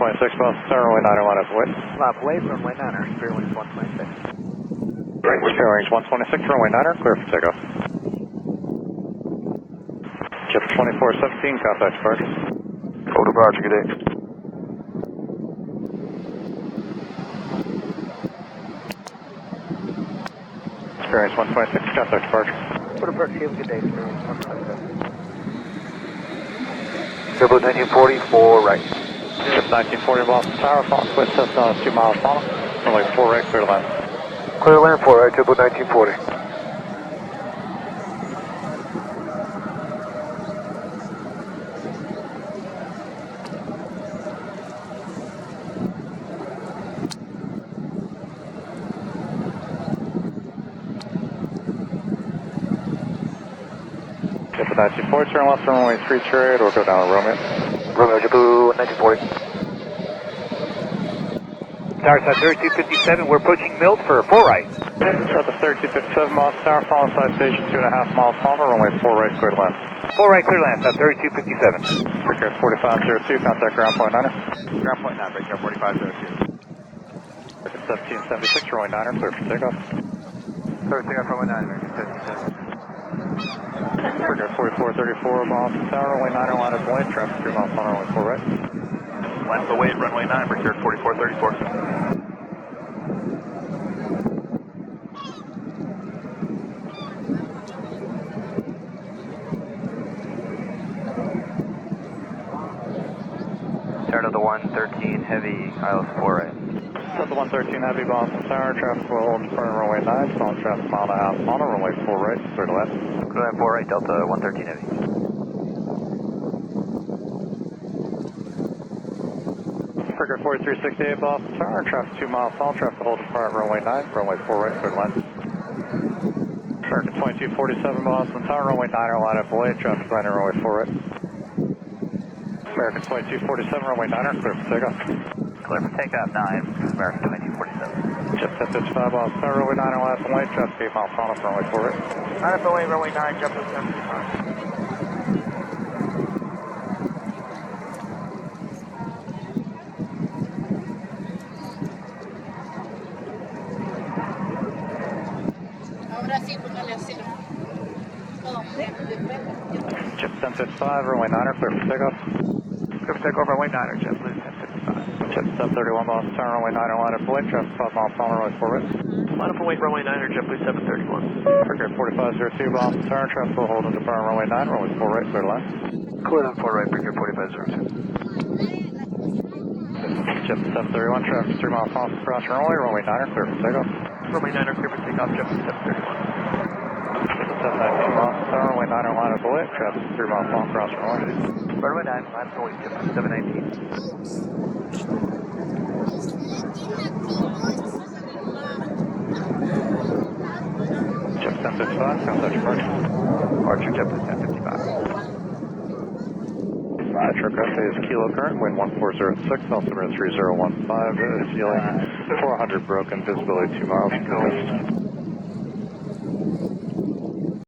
126, Boston Tower, runway 9 line up away. Lap away, runway 9er, Spirit Wings 126. Spirit Wings 126, runway 9er, clear for takeoff. Jet 2417, contact departure. Over Roger, good day. Spirit Wings 126, contact departure. Over Perch, you have a good day, Spirit Wings 126. Triple 1944, right. Jet 1940, Boston Tower, Fox West, Cessna 2 miles final. Runway 4 right, clear to land. Clear land 4 right, triple 1940. Jet 1940, turn left, runway 3 trade, or go down to Romeo. Romeo, Jabu 1940. Tower side 3257, we're approaching Milt for 4 right. Start the 3257, Boston Tower, follow side station 2.5 miles final, runway 4 right, clear to land. 4 right, clear land, 3257. Breaker 4502, contact ground point 9er. Ground point 9, breaker 4502. Breaker 1776, runway 9er, clear for takeoff. Clear for takeoff, runway 9, breaker 1776. Breaker 4434, Boston Tower, runway 9er, line up away, traffic 3 miles final, runway 4 right. Line up away, runway 9, breaker 4434. Turn to the 113 heavy, ILS 4 right. Set the 113 heavy, Boston Tower, traffic will hold in front of runway 9, phone traffic mile and a half final, runway 4 right, clear to left. Clear land 4 right, Delta 113 heavy. Breaker 4368, Boston Tower, traffic 2 miles final, traffic will hold in front of runway 9, runway 4 right, clear to left. Breaker 2247, Boston Tower, runway 9er, line up away, traffic landing runway 4 right. American 2247, runway 9er, clear for takeoff. Clear for takeoff 9, American 2247. Jet 1055, Boston Tower, runway 9er, line up away, traffic 8 miles final, runway 4 right. Line up away, runway 9, jump to 75. Ahora sí, póngale así. No, Jet 1055, runway 9er, clear for takeoff. Clear for takeoff, runway 9er, JetBlue 1055. Jet 731, Boston Tower, runway 9er, line up away, traffic 5 miles final, runway 4 right. Line up away, runway 9er, JetBlue 731. Breaker 4502, Boston Tower, traffic will hold in front of runway 9, runway 4 right, clear to left. Clear land 4 right, breaker 4502. Jet 731, traffic 3 miles final, cross runway, runway 9er, clear for takeoff. Runway 9er, clear for takeoff, JetBlue 731. 719, Boston Tower, runway 9er, line up away, traffic 3 miles final, cross runway. Runway 9, line up away, JetBlue 719. Jet 1055, contact departure. Archer, JetBlue 1055. Metro Crest is kilo current, wind 1406, altimeter 3015, ceiling 400 broken, visibility 2 miles.